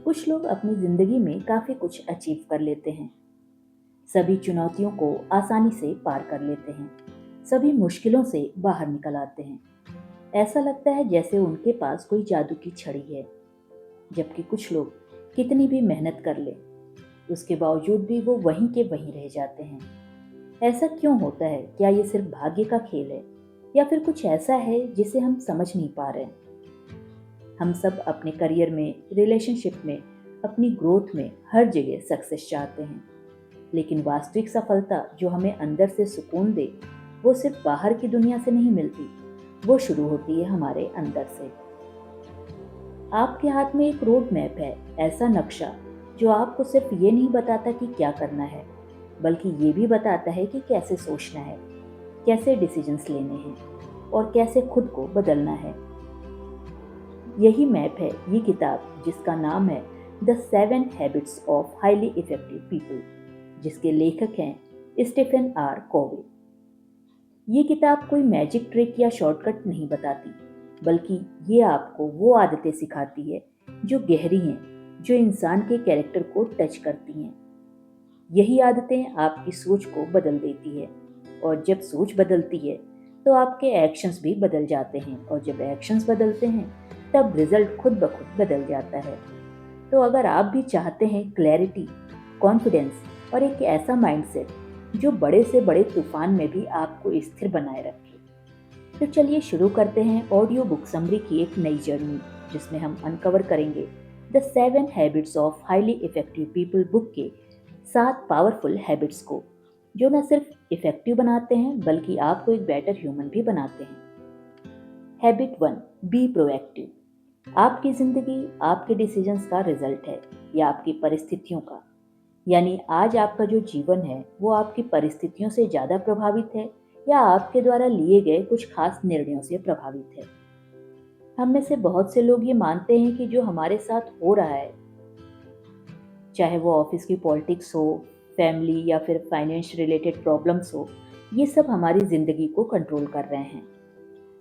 कुछ लोग अपनी जिंदगी में काफी कुछ अचीव कर लेते हैं। सभी चुनौतियों को आसानी से पार कर लेते हैं। सभी मुश्किलों से बाहर निकल आते हैं। ऐसा लगता है जैसे उनके पास कोई जादू की छड़ी है। जबकि कुछ लोग कितनी भी मेहनत कर ले, उसके बावजूद भी वो वहीं के वहीं रह जाते हैं। ऐसा क्यों होता है? क्या ये सिर्फ भाग्य का खेल है या फिर कुछ ऐसा है जिसे हम समझ नहीं पा रहे? हम सब अपने करियर में, रिलेशनशिप में, अपनी ग्रोथ में हर जगह सक्सेस चाहते हैं। लेकिन वास्तविक सफलता जो हमें अंदर से सुकून दे, वो सिर्फ बाहर की दुनिया से नहीं मिलती। वो शुरू होती है हमारे अंदर से। आपके हाथ में एक रोड मैप है, ऐसा नक्शा जो आपको सिर्फ ये नहीं बताता कि क्या करना है, बल्कि ये भी बताता है कि कैसे सोचना है, कैसे डिसीजंस लेने हैं और कैसे खुद को बदलना है। यही मैप है ये किताब, जिसका नाम है the 7 habits of highly effective people, जिसके लेखक हैं स्टीफन आर कोवे। ये किताब कोई मैजिक ट्रिक या शॉर्टकट नहीं बताती, बल्कि ये आपको वो आदतें सिखाती है जो गहरी हैं, जो इंसान के कैरेक्टर को टच करती हैं। यही आदतें आपकी सोच को बदल देती है, और जब सोच बदलती है तो आपके एक्शंस भी बदल जाते हैं, और जब एक्शंस बदलते हैं तब रिजल्ट खुद ब खुद बदल जाता है। तो अगर आप भी चाहते हैं क्लैरिटी, कॉन्फिडेंस और एक ऐसा माइंडसेट जो बड़े से बड़े तूफान में भी आपको स्थिर बनाए रखे, तो चलिए शुरू करते हैं ऑडियो बुक समरी की एक नई जर्नी, जिसमें हम अनकवर करेंगे the 7 habits of highly effective people book के 7 पावरफुल हैबिट्स को, जो न सिर्फ इफेक्टिव बनाते हैं बल्कि आपको एक बेटर ह्यूमन भी बनाते हैं। Habit 1, be proactive. आपकी जिंदगी आपके डिसीजंस का रिजल्ट है या आपकी परिस्थितियों का। यानी आज आपका जो जीवन है वो आपकी परिस्थितियों से ज़्यादा प्रभावित है या आपके द्वारा लिए गए कुछ खास निर्णयों से प्रभावित है। हम में से बहुत से लोग ये मानते हैं कि जो हमारे साथ हो रहा है, चाहे वो ऑफिस की पॉलिटिक्स हो, फैमिली या फिर फाइनेंस रिलेटेड प्रॉब्लम्स हो, ये सब हमारी ज़िंदगी को कंट्रोल कर रहे हैं।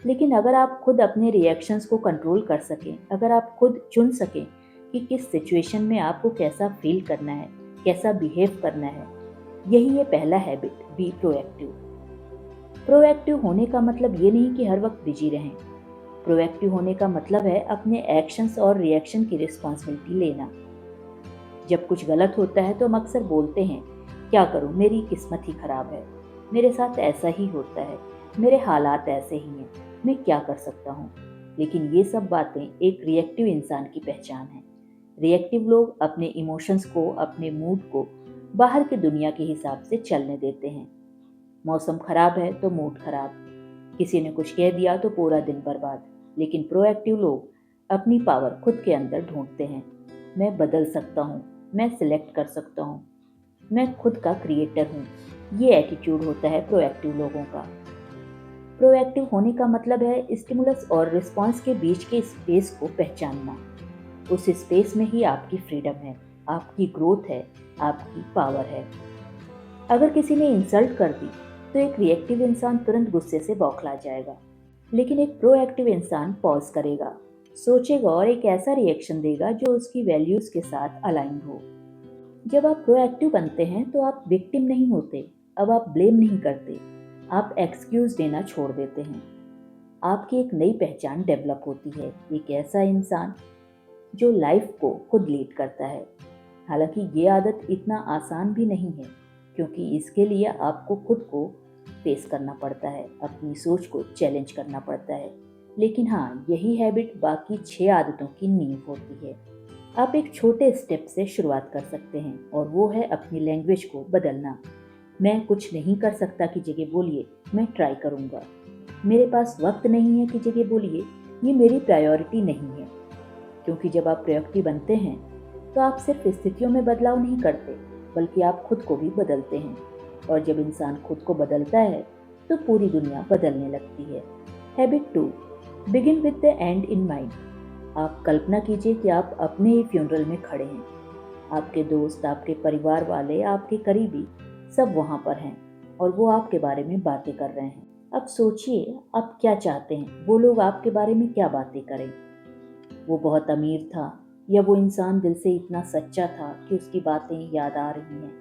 लेकिन अगर आप खुद अपने रिएक्शंस को कंट्रोल कर सकें, अगर आप खुद चुन सकें कि किस सिचुएशन में आपको कैसा फील करना है, कैसा बिहेव करना है, यही है पहला हैबिट, बी प्रोएक्टिव। प्रोएक्टिव होने का मतलब ये नहीं कि हर वक्त बिजी रहें। प्रोएक्टिव होने का मतलब है अपने एक्शंस और रिएक्शन की रिस्पॉन्सिबिलिटी लेना। जब कुछ गलत होता है तो हम अक्सर बोलते हैं, क्या करूं, मेरी किस्मत ही खराब है, मेरे साथ ऐसा ही होता है, मेरे हालात ऐसे ही हैं, मैं क्या कर सकता हूं। लेकिन ये सब बातें एक रिएक्टिव इंसान की पहचान है। रिएक्टिव लोग अपने इमोशंस को, अपने मूड को बाहर की दुनिया के हिसाब से चलने देते हैं। मौसम खराब है तो मूड खराब, किसी ने कुछ कह दिया तो पूरा दिन बर्बाद। लेकिन प्रोएक्टिव लोग अपनी पावर खुद के अंदर ढूंढते हैं। मैं बदल सकता हूँ, मैं सिलेक्ट कर सकता हूँ, मैं खुद का क्रिएटर हूँ। ये एटीट्यूड होता है प्रोएक्टिव लोगों का। प्रोएक्टिव होने का मतलब है स्टिमुलस और रिस्पॉन्स के बीच के स्पेस को पहचानना। उस स्पेस में ही आपकी फ्रीडम है, आपकी ग्रोथ है, आपकी पावर है। अगर किसी ने इंसल्ट कर दी तो एक रिएक्टिव इंसान तुरंत गुस्से से बौखला जाएगा। लेकिन एक प्रोएक्टिव इंसान पॉज करेगा, सोचेगा और एक ऐसा रिएक्शन देगा जो उसकी वैल्यूज के साथ अलाइन हो। जब आप प्रोएक्टिव बनते हैं तो आप विक्टिम नहीं होते। अब आप ब्लेम नहीं करते, आप एक्सक्यूज देना छोड़ देते हैं। आपकी एक नई पहचान डेवलप होती है, एक ऐसा इंसान जो लाइफ को खुद लीड करता है। हालांकि ये आदत इतना आसान भी नहीं है, क्योंकि इसके लिए आपको खुद को फेस करना पड़ता है, अपनी सोच को चैलेंज करना पड़ता है। लेकिन हाँ, यही हैबिट बाकी 6 आदतों की नींव होती है। आप एक छोटे स्टेप से शुरुआत कर सकते हैं, और वो है अपनी लैंग्वेज को बदलना। मैं कुछ नहीं कर सकता की जगह बोलिए, मैं ट्राई करूँगा। मेरे पास वक्त नहीं है की जगह बोलिए, ये मेरी प्रायोरिटी नहीं है। क्योंकि जब आप प्रोएक्टिव बनते हैं तो आप सिर्फ स्थितियों में बदलाव नहीं करते, बल्कि आप खुद को भी बदलते हैं। और जब इंसान खुद को बदलता है तो पूरी दुनिया बदलने लगती है। Habit 2, begin with the and in mind. आप कल्पना कीजिए कि आप अपने ही फ्यूनरल में खड़े हैं। आपके दोस्त, आपके परिवार वाले, आपके करीबी सब वहाँ पर हैं और वो आपके बारे में बातें कर रहे हैं। अब सोचिए आप क्या चाहते हैं वो लोग आपके बारे में क्या बातें करें। वो बहुत अमीर था, या वो इंसान दिल से इतना सच्चा था कि उसकी बातें याद आ रही हैं।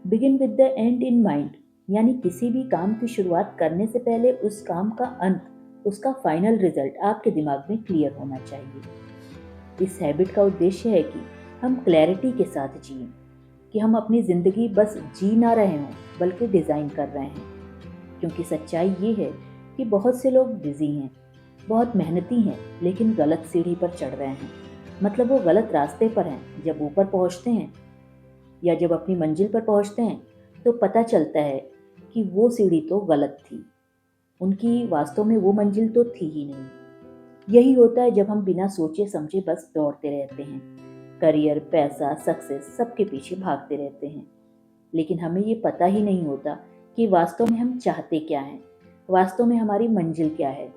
Begin with the and in mind, यानी किसी भी काम की शुरुआत करने से पहले उस काम का अंत, उसका फाइनल रिजल्ट आपके दिमाग में क्लियर होना चाहिए। इस हैबिट का उद्देश्य है कि हम क्लैरिटी के साथ जिएं, कि हम अपनी ज़िंदगी बस जी ना रहे हों बल्कि डिज़ाइन कर रहे हैं। क्योंकि सच्चाई ये है कि बहुत से लोग बिजी हैं, बहुत मेहनती हैं, लेकिन गलत सीढ़ी पर चढ़ रहे हैं। मतलब वो गलत रास्ते पर हैं। जब ऊपर पहुंचते हैं या जब अपनी मंजिल पर पहुंचते हैं तो पता चलता है कि वो सीढ़ी तो गलत थी, उनकी वास्तव में वो मंजिल तो थी ही नहीं। यही होता है जब हम बिना सोचे समझे बस दौड़ते रहते हैं, करियर, पैसा, सक्सेस सबके पीछे भागते रहते हैं, लेकिन हमें ये पता ही नहीं होता कि वास्तव में हम चाहते क्या हैं, वास्तव में हमारी मंजिल क्या है।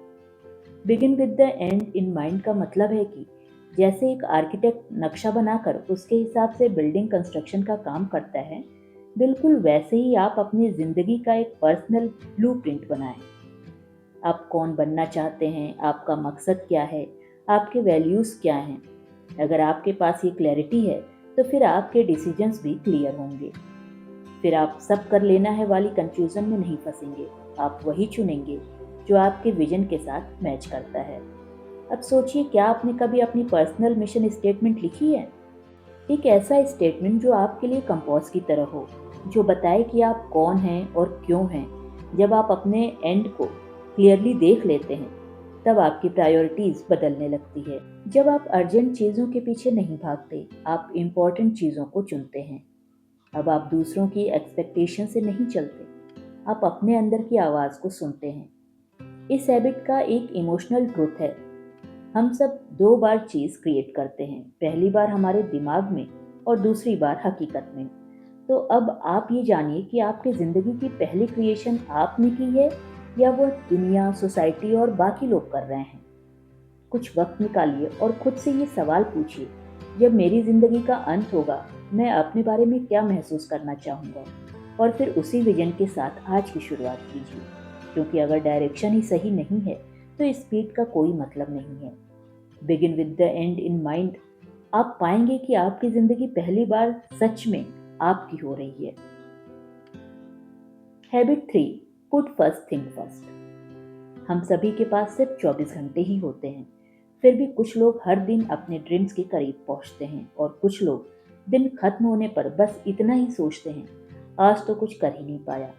Begin with the and in mind का मतलब है कि जैसे एक आर्किटेक्ट नक्शा बनाकर उसके हिसाब से बिल्डिंग कंस्ट्रक्शन का काम करता है, बिल्कुल वैसे ही आप अपनी ज़िंदगी का एक पर्सनल ब्लूप्रिंट बनाएं। आप कौन बनना चाहते हैं, आपका मकसद क्या है, आपके वैल्यूज़ क्या हैं। अगर आपके पास ये क्लैरिटी है तो फिर आपके डिसीजंस भी क्लियर होंगे। फिर आप सब कर लेना है वाली कंफ्यूजन में नहीं फंसेंगे। आप वही चुनेंगे जो आपके विजन के साथ मैच करता है। अब सोचिए, क्या आपने कभी अपनी पर्सनल मिशन स्टेटमेंट लिखी है? एक ऐसा स्टेटमेंट जो आपके लिए कंपास की तरह हो, जो बताए कि आप कौन हैं और क्यों हैं। जब आप अपने एंड को क्लियरली देख लेते हैं तब आपकी प्रायोरिटीज बदलने लगती है। जब आप अर्जेंट चीज़ों के पीछे नहीं भागते, आप इम्पोर्टेंट चीज़ों को चुनते हैं। अब आप दूसरों की एक्सपेक्टेशन से नहीं चलते, आप अपने अंदर की आवाज़ को सुनते हैं। इस हैबिट का एक इमोशनल ट्रूथ है। हम सब दो बार चीज़ क्रिएट करते हैं, पहली बार हमारे दिमाग में और दूसरी बार हकीकत में। तो अब आप ये जानिए कि आपकी ज़िंदगी की पहली क्रिएशन आपने की है या वो दुनिया, सोसाइटी और बाकी लोग कर रहे हैं। कुछ वक्त निकालिए और खुद से ये सवाल पूछिए, जब मेरी ज़िंदगी का अंत होगा मैं अपने बारे में क्या महसूस करना चाहूँगा। और फिर उसी विजन के साथ आज की शुरुआत कीजिए, क्योंकि अगर डायरेक्शन ही सही नहीं है तो स्पीड का कोई मतलब नहीं है। Begin with the and in mind, आप पाएंगे कि आपकी ज़िंदगी पहली बार सच में आपकी हो रही है। Habit 3, put first thing first. हम सभी के पास सिर्फ 24 घंटे ही होते हैं, फिर भी कुछ लोग हर दिन अपने ड्रीम्स के करीब पहुंचते हैं और कुछ लोग दिन खत्म होने पर बस इतना ही सोचते हैं, आज तो कुछ कर ही नहीं पाया।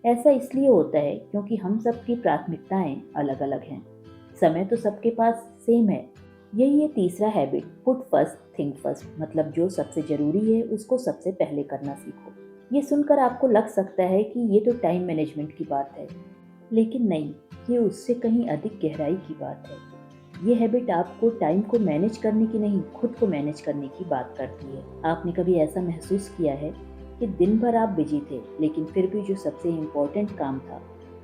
ऐसा इसलिए होता है क्योंकि हम सबकी प्राथमिकताएं अलग अलग हैं, समय तो सबके पास सेम है। यही है तीसरा habit, put first thing first, मतलब जो सबसे जरूरी है उसको सबसे पहले करना सीखो। ये सुनकर आपको लग सकता है कि ये तो टाइम मैनेजमेंट की बात है, लेकिन नहीं, ये उससे कहीं अधिक गहराई की बात है। ये हैबिट आपको टाइम को मैनेज करने की नहीं, खुद को मैनेज करने की बात करती है। आपने कभी ऐसा महसूस किया है कि दिन भर आप बिजी थे, लेकिन फिर भी जो सबसे इम्पोर्टेंट काम था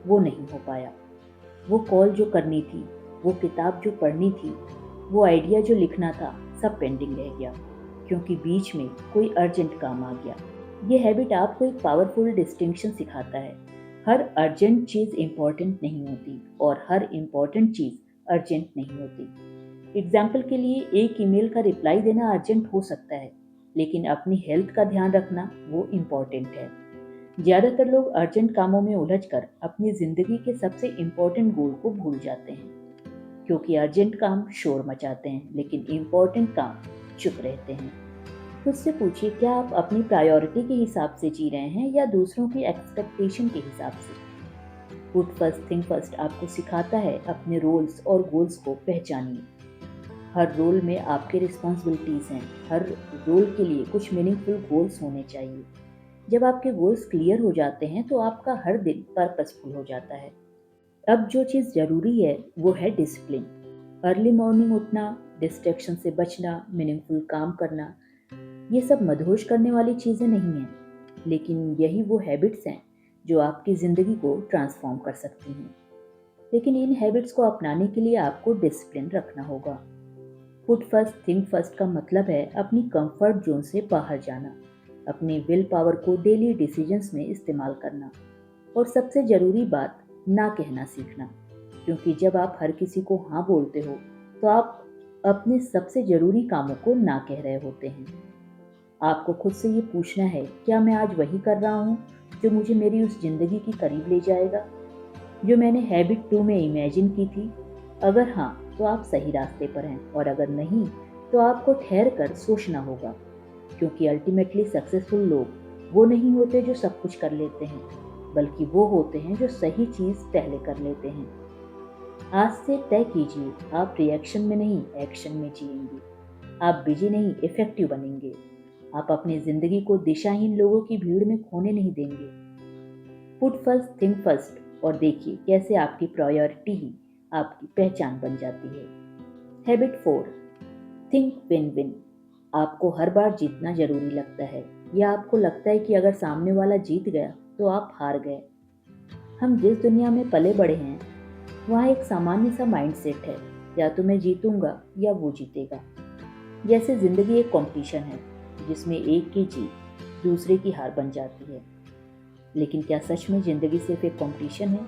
वो नहीं हो पाया? वो कॉल जो करनी थी, वो किताब जो पढ़नी थी, वो आइडिया जो लिखना था, सब पेंडिंग रह गया क्योंकि बीच में कोई अर्जेंट काम आ गया। ये हैबिट आपको एक पावरफुल डिस्टिंक्शन सिखाता है। हर अर्जेंट चीज़ इम्पॉर्टेंट नहीं होती और हर इम्पॉर्टेंट चीज़ अर्जेंट नहीं होती। एग्जाम्पल के लिए, एक ईमेल का रिप्लाई देना अर्जेंट हो सकता है, लेकिन अपनी हेल्थ का ध्यान रखना वो इम्पॉर्टेंट है। ज़्यादातर लोग अर्जेंट कामों में उलझकर अपनी ज़िंदगी के सबसे इम्पोर्टेंट गोल को भूल जाते हैं, क्योंकि अर्जेंट काम शोर मचाते हैं लेकिन इम्पोर्टेंट काम चुप रहते हैं। खुद से पूछिए, क्या आप अपनी प्रायोरिटी के हिसाब से जी रहे हैं या दूसरों की एक्सपेक्टेशन के हिसाब से? पुट फर्स्ट थिंग फर्स्ट आपको सिखाता है अपने रोल्स और गोल्स को पहचानिए। हर रोल में आपके रिस्पॉन्सिबिलिटीज़ हैं, हर रोल के लिए कुछ मीनिंगफुल गोल्स होने चाहिए। जब आपके गोल्स क्लियर हो जाते हैं तो आपका हर दिन पर्पसफुल हो जाता है। अब जो चीज़ ज़रूरी है वो है डिसिप्लिन। अर्ली मॉर्निंग उठना, डिस्ट्रैक्शन से बचना, मीनिंगफुल काम करना, ये सब मदहोश करने वाली चीज़ें नहीं हैं, लेकिन यही वो हैबिट्स हैं जो आपकी ज़िंदगी को ट्रांसफॉर्म कर सकती हैं। लेकिन इन हैबिट्स को अपनाने के लिए आपको डिसिप्लिन रखना होगा। पुट फर्स्ट थिंक फर्स्ट का मतलब है अपनी कंफर्ट जोन से बाहर जाना, अपनी विल पावर को डेली डिसीजंस में इस्तेमाल करना, और सबसे ज़रूरी बात, ना कहना सीखना। क्योंकि जब आप हर किसी को हाँ बोलते हो तो आप अपने सबसे ज़रूरी कामों को ना कह रहे होते हैं। आपको खुद से ये पूछना है, क्या मैं आज वही कर रहा हूँ जो मुझे मेरी उस ज़िंदगी के करीब ले जाएगा, जो मैंने हैबिट 2 में इमेजिन की थी? अगर हाँ, तो आप सही रास्ते पर हैं, और अगर नहीं, तो आपको ठहर कर सोचना होगा, क्योंकि अल्टीमेटली सक्सेसफुल लोग वो नहीं होते जो सब कुछ कर लेते हैं, बल्कि वो होते हैं जो सही चीज़ पहले कर लेते हैं। आज से तय कीजिए, आप रिएक्शन में नहीं, एक्शन में जिएंगे। आप बिजी नहीं, इफेक्टिव बनेंगे। आप अपनी जिंदगी को दिशाहीन लोगों की भीड़ में खोने नहीं देंगे। पुट फर्स्ट, थिंक फर्स्ट, और देखिए कैसे आपकी प्रायोरिटी ही आपकी पहचान बन जाती है। Habit 4, think win win. आपको हर बार जीतना जरूरी लगता है, या आपको लगता है कि अगर सामने वाला जीत गया तो आप हार गए। हम जिस दुनिया में पले बड़े हैं, वहाँ एक सामान्य सा माइंडसेट है, या तो मैं जीतूंगा या वो जीतेगा। जैसे जिंदगी एक कंपटीशन है जिसमें एक की जीत दूसरे की हार बन जाती है। लेकिन क्या सच में जिंदगी सिर्फ एक कंपटीशन है?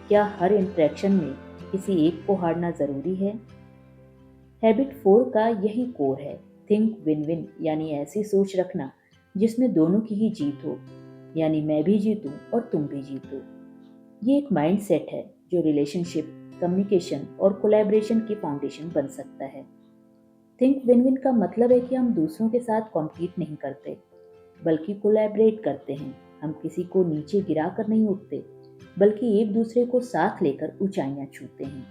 क्या हर इंटरेक्शन में किसी एक को हारना जरूरी है? हैबिट 4 का यही कोर है, थिंक विन विन, यानी ऐसी सोच रखना जिसमें दोनों की ही जीत हो, यानी मैं भी जीतूं और तुम भी जीतो। ये एक माइंड सेट है जो रिलेशनशिप, कम्युनिकेशन और कोलैबोरेशन की फाउंडेशन बन सकता है। थिंक विन विन का मतलब है कि हम दूसरों के साथ कॉम्पीट नहीं करते, बल्कि कोलैबोरेट करते हैं। हम किसी को नीचे गिरा कर नहीं उठते, बल्कि एक दूसरे को साथ लेकर ऊंचाइयां छूते हैं।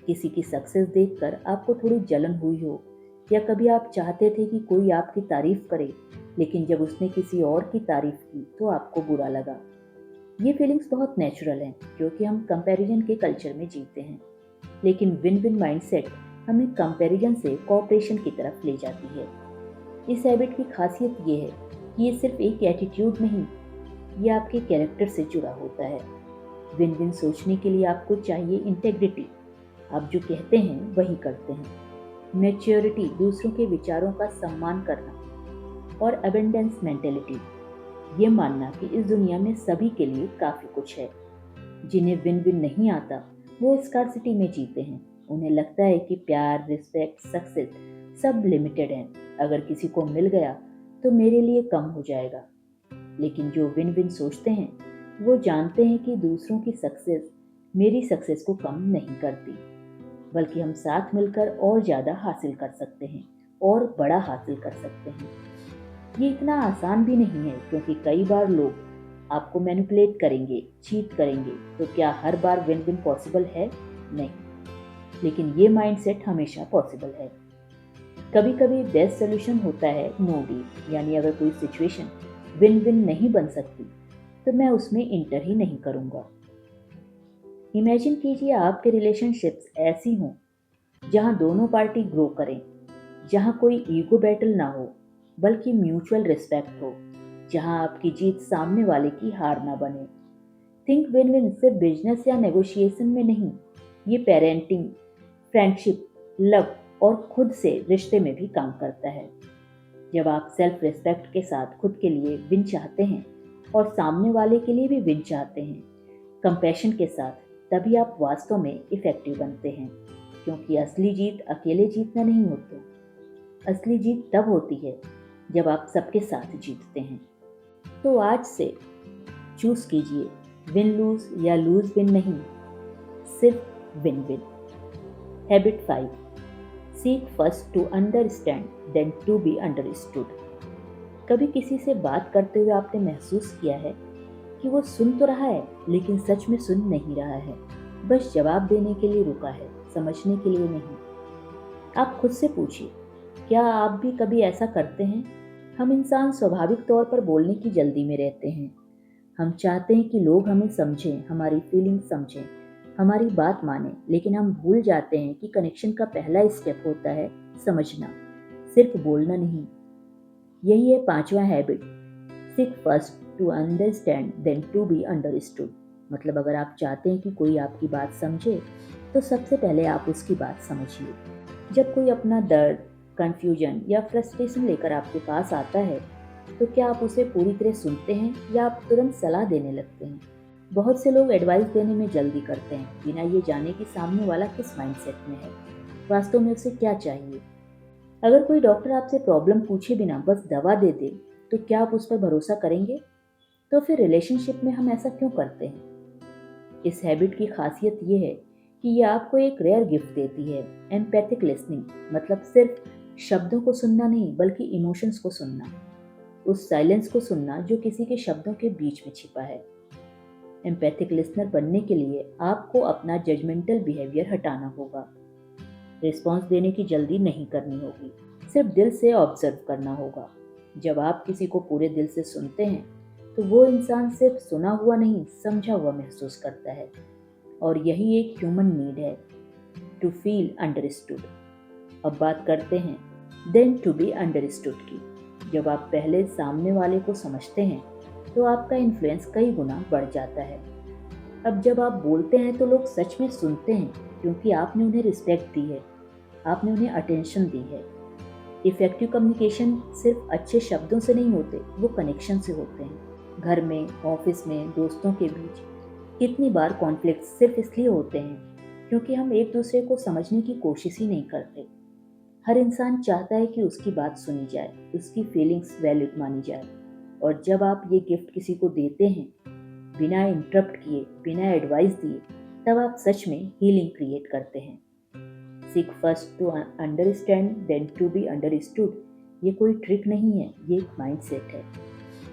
किसी की सक्सेस देखकर आपको थोड़ी जलन हुई हो, या कभी आप चाहते थे कि कोई आपकी तारीफ करे, लेकिन जब उसने किसी और की तारीफ की तो आपको बुरा लगा। ये फीलिंग्स बहुत नेचुरल हैं, क्योंकि हम कंपैरिजन के कल्चर में जीते हैं। लेकिन विन विन माइंडसेट हमें कंपैरिजन से कोऑपरेशन की तरफ ले जाती है। इस हैबिट की खासियत ये है कि ये सिर्फ एक एटीट्यूड नहीं, ये आपके कैरेक्टर से जुड़ा होता है। विन विन सोचने के लिए आपको चाहिए इंटेग्रिटी, आप जो कहते हैं वही करते हैं। मैच्योरिटी, दूसरों के विचारों का सम्मान करना। और अबेंडेंस मेंटेलिटी, ये मानना कि इस दुनिया में सभी के लिए काफ़ी कुछ है। जिन्हें विन विन नहीं आता वो स्कार्सिटी में जीते हैं। उन्हें लगता है कि प्यार, रिस्पेक्ट, सक्सेस सब लिमिटेड हैं। अगर किसी को मिल गया तो मेरे लिए कम हो जाएगा। लेकिन जो विन विन सोचते हैं वो जानते हैं कि दूसरों की सक्सेस मेरी सक्सेस को कम नहीं करती, बल्कि हम साथ मिलकर और ज़्यादा हासिल कर सकते हैं, और बड़ा हासिल कर सकते हैं। ये इतना आसान भी नहीं है, क्योंकि कई बार लोग आपको मैनिपुलेट करेंगे, चीट करेंगे। तो क्या हर बार विन विन पॉसिबल है? नहीं। लेकिन ये माइंडसेट हमेशा पॉसिबल है। कभी कभी बेस्ट सोल्यूशन होता है नो डील, यानी अगर कोई सिचुएशन विन विन नहीं बन सकती तो मैं उसमें इंटर ही नहीं करूंगा। इमेजिन कीजिए आपके रिलेशनशिप्स ऐसी हों जहां दोनों पार्टी ग्रो करें, जहां कोई ईगो बैटल ना हो, बल्कि म्यूचुअल रिस्पेक्ट हो, जहां आपकी जीत सामने वाले की हार ना बने। थिंक विन विन सिर्फ बिजनेस या नेगोशिएशन में नहीं, ये पेरेंटिंग, फ्रेंडशिप, लव और खुद से रिश्ते में भी काम करता है। जब आप सेल्फ रिस्पेक्ट के साथ खुद के लिए विन चाहते हैं और सामने वाले के लिए भी विन चाहते हैं, कंपैशन के साथ, तभी आप वास्तव में इफेक्टिव बनते हैं। क्योंकि असली जीत अकेले जीतना नहीं होती, असली जीत तब होती है जब आप सबके साथ जीतते हैं। तो आज से चूज कीजिए, विन लूज या लूज विन नहीं, सिर्फ win win. Habit 5, seek first to understand then to be understood. कभी किसी से बात करते हुए आपने महसूस किया है कि वो सुन तो रहा है लेकिन सच में सुन नहीं रहा है, बस जवाब देने के लिए रुका है, समझने के लिए नहीं? आप खुद से पूछिए, क्या आप भी कभी ऐसा करते हैं? हम इंसान स्वाभाविक तौर पर बोलने की जल्दी में रहते हैं। हम चाहते हैं कि लोग हमें समझें, हमारी फीलिंग समझें, हमारी बात माने, लेकिन हम भूल जाते हैं कि कनेक्शन का पहला स्टेप होता है समझना, सिर्फ बोलना नहीं। यही है पांचवा habit, seek first to understand then to be understood. मतलब अगर आप चाहते हैं कि कोई आपकी बात समझे तो सबसे पहले आप उसकी बात समझिए। जब कोई अपना दर्द, कंफ्यूजन या फ्रस्ट्रेशन लेकर आपके पास आता है तो क्या आप उसे पूरी तरह सुनते हैं या आप तुरंत सलाह देने लगते हैं? बहुत से लोग एडवाइस देने में जल्दी करते हैं, बिना ये जाने कि सामने वाला किस माइंडसेट में है। वास्तव में उसे क्या चाहिए। अगर कोई डॉक्टर आपसे प्रॉब्लम पूछे बिना बस दवा दे दे, तो क्या आप उस पर भरोसा करेंगे? तो फिर रिलेशनशिप में हम ऐसा क्यों करते हैं? इस हैबिट की खासियत ये है कि ये आपको एक रेयर गिफ्ट देती है, एम्पैथिक लिसनिंग, मतलब सिर्फ शब्दों को सुनना नहीं बल्कि इमोशंस को सुनना, उस साइलेंस को सुनना जो किसी के शब्दों के बीच में छिपा है। एम्पैथिक लिसनर बनने के लिए आपको अपना जजमेंटल बिहेवियर हटाना होगा। रिस्पॉन्स देने की जल्दी नहीं करनी होगी, सिर्फ दिल से ऑब्जर्व करना होगा। जब आप किसी को पूरे दिल से सुनते हैं तो वो इंसान सिर्फ सुना हुआ नहीं, समझा हुआ महसूस करता है। और यही एक ह्यूमन नीड है, टू फील अंडरस्टूड। अब बात करते हैं देन टू बी अंडरस्टूड की। जब आप पहले सामने वाले को समझते हैं तो आपका इन्फ्लुएंस कई गुना बढ़ जाता है। अब जब आप बोलते हैं तो लोग सच में सुनते हैं, क्योंकि आपने उन्हें रिस्पेक्ट दी है, आपने उन्हें अटेंशन दी है। इफेक्टिव कम्युनिकेशन सिर्फ अच्छे शब्दों से नहीं होते, वो कनेक्शन से होते हैं। घर में, ऑफिस में, दोस्तों के बीच कितनी बार कॉन्फ्लिक्ट सिर्फ इसलिए होते हैं क्योंकि हम एक दूसरे को समझने की कोशिश ही नहीं करते। हर इंसान चाहता है कि उसकी बात सुनी जाए, उसकी फीलिंग्स वैलिड मानी जाए। और जब आप ये गिफ्ट किसी को देते हैं, बिना इंटरप्ट किए, बिना एडवाइस दिए, तब आप सच में हीलिंग क्रिएट करते हैं। Seek first to understand then to be understood, ये कोई ट्रिक नहीं है, ये एक माइंड सेट है,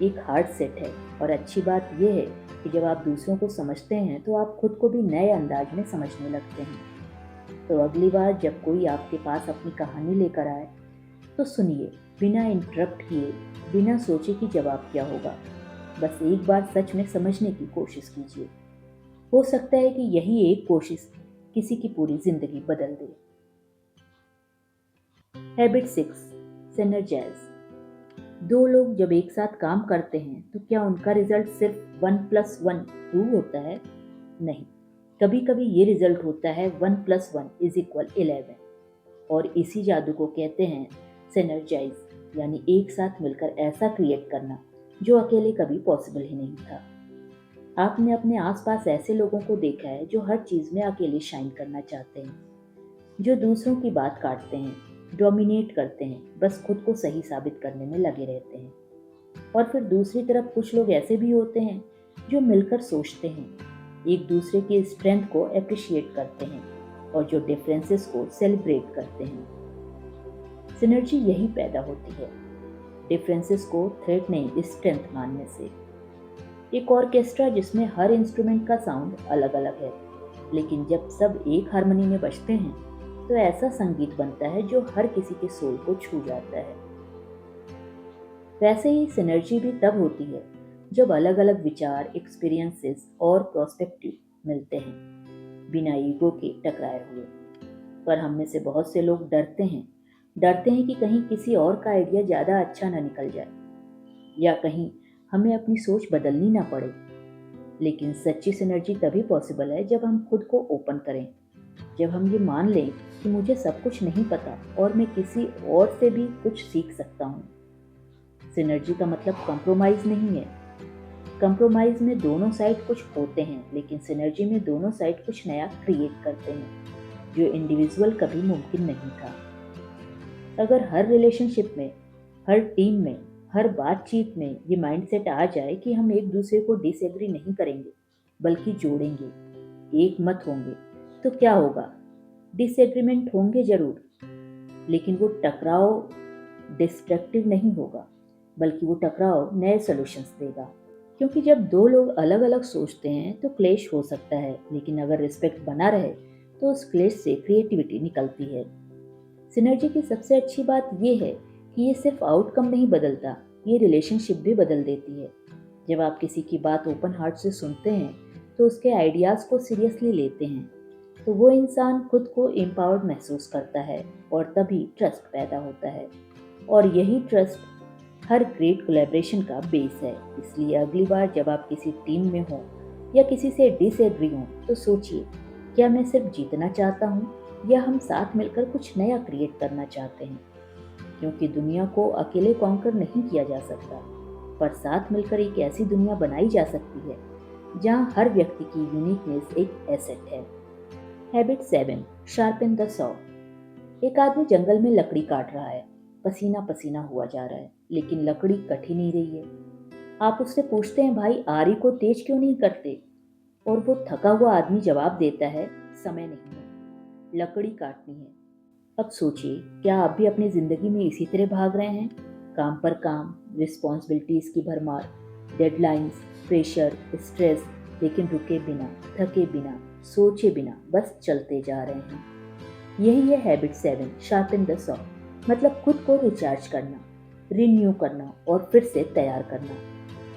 एक हार्ट सेट है। और अच्छी बात यह है कि जब आप दूसरों को समझते हैं तो आप खुद को भी नए अंदाज में समझने लगते हैं। तो अगली बार जब कोई आपके पास अपनी कहानी लेकर आए तो सुनिए, बिना इंटरप्ट किए, बिना सोचे कि जवाब क्या होगा। बस एक बार सच में समझने की कोशिश कीजिए। हो सकता है कि यही एक कोशिश किसी की पूरी जिंदगी बदल दे। Habit 6, synergise. दो लोग जब एक साथ काम करते हैं तो क्या उनका रिजल्ट सिर्फ 1+1 2 होता है? नहीं, कभी कभी ये रिजल्ट होता है 1+1 = 11। और इसी जादू को कहते हैं सिनर्जाइज, यानी एक साथ मिलकर ऐसा क्रिएट करना जो अकेले कभी पॉसिबल ही नहीं था। आपने अपने आसपास ऐसे लोगों को देखा है जो हर चीज में अकेले शाइन करना चाहते हैं, जो दूसरों की बात काटते हैं, डोमिनेट करते हैं, बस खुद को सही साबित करने में लगे रहते हैं। और फिर दूसरी तरफ कुछ लोग ऐसे भी होते हैं जो मिलकर सोचते हैं, एक दूसरे की स्ट्रेंथ को अप्रिशिएट करते हैं और जो डिफरेंसेस को सेलिब्रेट करते हैं। सिनर्जी यही पैदा होती है, डिफरेंसेस को थ्रेट नहीं, स्ट्रेंथ मानने से। एक ऑर्केस्ट्रा जिसमें हर इंस्ट्रूमेंट का साउंड अलग अलग है, लेकिन जब सब एक हारमोनी में बजते हैं तो ऐसा संगीत बनता है जो हर किसी के सोल को छू जाता है। वैसे ही सिनर्जी भी तब होती है जब अलग अलग विचार, एक्सपीरियंसेस और प्रोस्पेक्टिव मिलते हैं, बिना ईगो के टकराए हुए। पर हम में से बहुत से लोग डरते हैं कि कहीं किसी और का आइडिया ज़्यादा अच्छा ना निकल जाए, या कहीं हमें अपनी सोच बदलनी ना पड़े। लेकिन सच्ची सिनर्जी तभी पॉसिबल है जब हम खुद को ओपन करें, जब हम ये मान लें कि मुझे सब कुछ नहीं पता और मैं किसी और से भी कुछ सीख सकता हूँ। सिनर्जी का मतलब कंप्रोमाइज़ नहीं है। कंप्रोमाइज़ में दोनों साइड कुछ होते हैं, लेकिन सिनर्जी में दोनों साइड कुछ नया क्रिएट करते हैं जो इंडिविजुअल कभी मुमकिन नहीं था। अगर हर रिलेशनशिप में, हर टीम में, हर बातचीत में ये माइंडसेट आ जाए कि हम एक दूसरे को डिसएग्री नहीं करेंगे बल्कि जोड़ेंगे, एक मत होंगे, तो क्या होगा? डिसएग्रीमेंट होंगे जरूर, लेकिन वो टकराव डिस्ट्रक्टिव नहीं होगा, बल्कि वो टकराव नए सॉल्यूशंस देगा। क्योंकि जब दो लोग अलग अलग सोचते हैं तो क्लेश हो सकता है, लेकिन अगर रिस्पेक्ट बना रहे तो उस क्लेश से क्रिएटिविटी निकलती है। सिनर्जी की सबसे अच्छी बात यह है कि ये सिर्फ आउटकम नहीं बदलता, ये रिलेशनशिप भी बदल देती है। जब आप किसी की बात ओपन हार्ट से सुनते हैं तो उसके आइडियाज़ को सीरियसली लेते हैं, तो वो इंसान खुद को एम्पावर्ड महसूस करता है और तभी ट्रस्ट पैदा होता है। और यही ट्रस्ट हर ग्रेट कोलैबोरेशन का बेस है। इसलिए अगली बार जब आप किसी टीम में हो या किसी से डिसएग्री हो तो सोचिए, क्या मैं सिर्फ जीतना चाहता हूँ या हम साथ मिलकर कुछ नया क्रिएट करना चाहते हैं? क्योंकि दुनिया को अकेले कॉन्कर नहीं किया जा सकता, पर साथ मिलकर एक ऐसी दुनिया बनाई जा सकती है जहाँ हर व्यक्ति की यूनिकनेस एक एसेट है। Habit 7, sharpen the saw. एक आदमी जंगल में लकड़ी काट रहा है, पसीना पसीना हुआ जा रहा है, लेकिन लकड़ी कट ही नहीं रही है। आप उससे पूछते हैं, भाई आरी को तेज क्यों नहीं करते? और वो थका हुआ आदमी जवाब देता है, समय नहीं है, लकड़ी काटनी है। अब सोचिए, क्या आप भी अपनी जिंदगी में इसी तरह भाग रहे हैं? काम पर काम, रिस्पॉन्सिबिलिटीज की भरमार, डेडलाइंस, प्रेशर, स्ट्रेस, लेकिन रुके बिना, थके बिना, सोचे बिना बस चलते जा रहे हैं। यही है हैबिट 7, शार्पन द सॉ। मतलब खुद को रिचार्ज करना, रिन्यू करना और फिर से तैयार करना।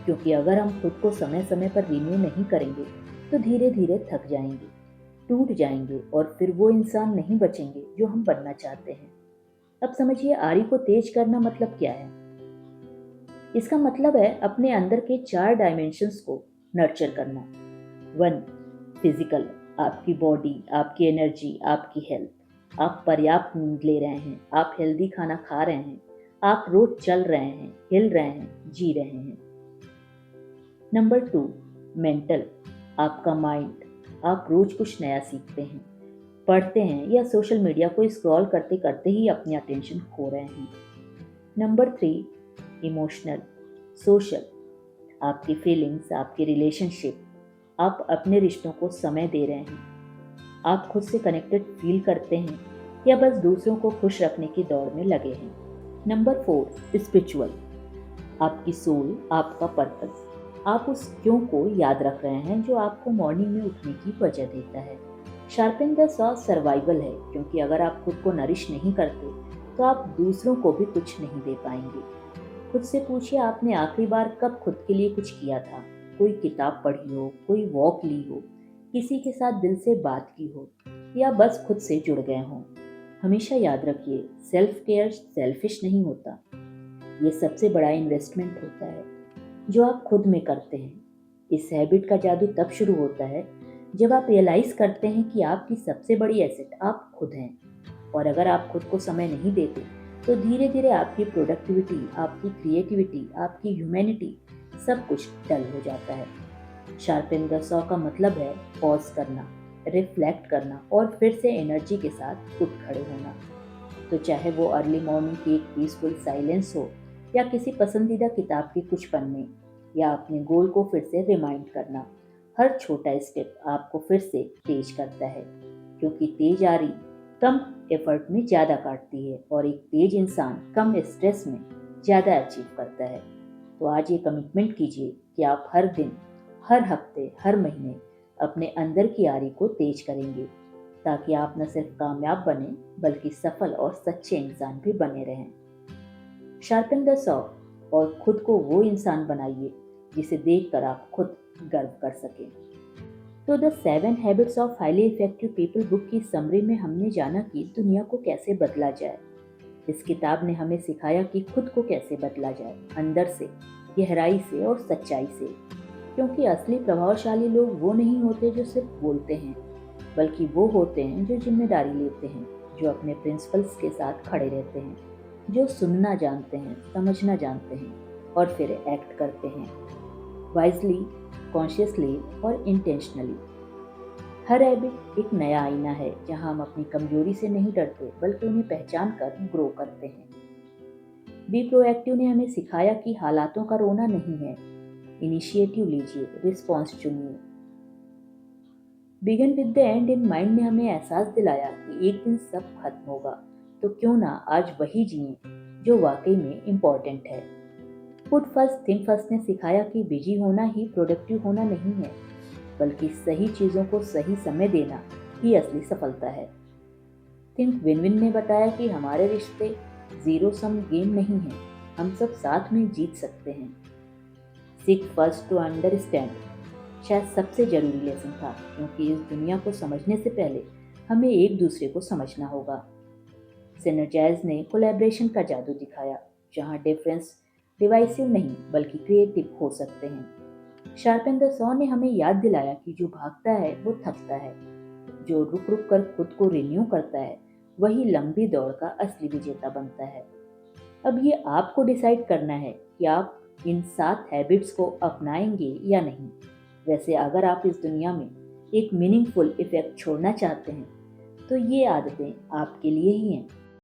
क्योंकि अगर हम खुद को समय समय पर रिन्यू नहीं करेंगे तो धीरे धीरे थक जाएंगे, टूट जाएंगे और फिर वो इंसान नहीं बचेंगे जो हम बनना चाहते हैं। अब समझिए, आरी को तेज करना मतलब क्या है? इसका मतलब है अपने अंदर के 4 डायमेंशंस को नर्चर करना। 1, फिजिकल, आपकी बॉडी, आपकी एनर्जी, आपकी हेल्थ। आप पर्याप्त नींद ले रहे हैं, आप हेल्दी खाना खा रहे हैं, आप रोज चल रहे हैं, हिल रहे हैं, जी रहे हैं। नंबर 2, मेंटल, आपका माइंड, आप रोज कुछ नया सीखते हैं, पढ़ते हैं या सोशल मीडिया को स्क्रॉल करते करते ही अपनी अटेंशन खो रहे हैं। नंबर 3, इमोशनल, सोशल, आपकी फीलिंग्स, आपके रिलेशनशिप, आप अपने रिश्तों को समय दे रहे हैं, आप खुद से कनेक्टेड फील करते हैं या बस दूसरों को खुश रखने की दौड़ में लगे हैं। नंबर 4, स्पिरिचुअल, आपकी सोल, आपका पर्पस, आप उस क्यों को याद रख रहे हैं जो आपको मॉर्निंग में उठने की वजह देता है। शार्पन द सॉ सर्वाइवल है, क्योंकि अगर आप खुद को नरिश नहीं करते तो आप दूसरों को भी कुछ नहीं दे पाएंगे। खुद से पूछिए, आपने आखिरी बार कब खुद के लिए कुछ किया था? कोई किताब पढ़ी हो, कोई वॉक ली हो, किसी के साथ दिल से बात की हो, या बस खुद से जुड़ गए हों। हमेशा याद रखिए, सेल्फ केयर सेल्फिश नहीं होता, ये सबसे बड़ा इन्वेस्टमेंट होता है जो आप खुद में करते हैं। इस हैबिट का जादू तब शुरू होता है जब आप रियलाइज करते हैं कि आपकी सबसे बड़ी एसेट आप खुद हैं। और अगर आप खुद को समय नहीं देते तो धीरे धीरे आपकी प्रोडक्टिविटी, आपकी क्रिएटिविटी, आपकी ह्यूमैनिटी, सब कुछ डल हो जाता है। शार्पन द सॉ का मतलब है पॉज करना, रिफ्लेक्ट करना और फिर से एनर्जी के साथ उठ खड़े होना। तो चाहे वो अर्ली मॉर्निंग की एक पीसफुल साइलेंस हो, या किसी पसंदीदा किताब के कुछ पन्ने, या अपने गोल को फिर से रिमाइंड करना, हर छोटा स्टेप आपको फिर से तेज करता है। क्योंकि तेज आरी कम एफर्ट में ज़्यादा काटती है और एक तेज इंसान कम स्ट्रेस में ज़्यादा अचीव करता है। तो आज ये कमिटमेंट कीजिए कि आप हर दिन, हर हफ्ते, हर महीने अपने अंदर की आरी को तेज करेंगे, ताकि आप न सिर्फ कामयाब बने बल्कि सफल और सच्चे इंसान भी बने रहें। शार्पन द सॉ और खुद को वो इंसान बनाइए जिसे देखकर आप खुद गर्व कर सकें। तो the 7 habits of highly effective people book की समरी में हमने जाना कि दुनिया को कैसे बदला जाए। इस किताब ने हमें सिखाया कि खुद को कैसे बदला जाए, अंदर से, गहराई से और सच्चाई से। क्योंकि असली प्रभावशाली लोग वो नहीं होते जो सिर्फ बोलते हैं, बल्कि वो होते हैं जो जिम्मेदारी लेते हैं, जो अपने प्रिंसिपल्स के साथ खड़े रहते हैं, जो सुनना जानते हैं, समझना जानते हैं और फिर एक्ट करते हैं, वाइजली, कॉन्शियसली और इंटेंशनली। हर हैबिट एक नया आईना है जहां हम अपनी कमजोरी से नहीं डरते बल्कि उन्हें पहचान कर ग्रो करते हैं। बी प्रोएक्टिव ने हमें सिखाया कि हालातों का रोना नहीं है, इनिशिएटिव लीजिए, रिस्पॉन्स चुनिए। Begin with the and in mind ने हमें एहसास दिलाया कि एक दिन सब खत्म होगा, तो क्यों ना आज वही जिए जो वाकई में इम्पोर्टेंट है। पुट फर्स्ट थिंक फर्स्ट ने सिखाया कि बिजी होना ही प्रोडक्टिव होना नहीं है, बल्कि सही चीज़ों को सही समय देना ही असली सफलता है। थिंक विन विन ने बताया कि हमारे रिश्ते जीरो सम गेम नहीं है, हम सब साथ में जीत सकते हैं। सीक फर्स्ट टू अंडरस्टैंड शायद सबसे जरूरी लेसन था, क्योंकि इस दुनिया को समझने से पहले हमें एक दूसरे को समझना होगा। सिनर्जाइज ने कोलैबोरेशन का जादू दिखाया, जहां डिफरेंस डिवाइसिव नहीं बल्कि क्रिएटिव हो सकते हैं। शार्पन द सॉ ने हमें याद दिलाया कि जो भागता है वो थकता है, जो रुक रुक कर खुद को रिन्यू करता है वही लंबी दौड़ का असली विजेता बनता है। अब ये आपको डिसाइड करना है कि आप इन 7 हैबिट्स को अपनाएंगे या नहीं। वैसे अगर आप इस दुनिया में एक मीनिंगफुल इफेक्ट छोड़ना चाहते हैं तो ये आदतें आपके लिए ही हैं।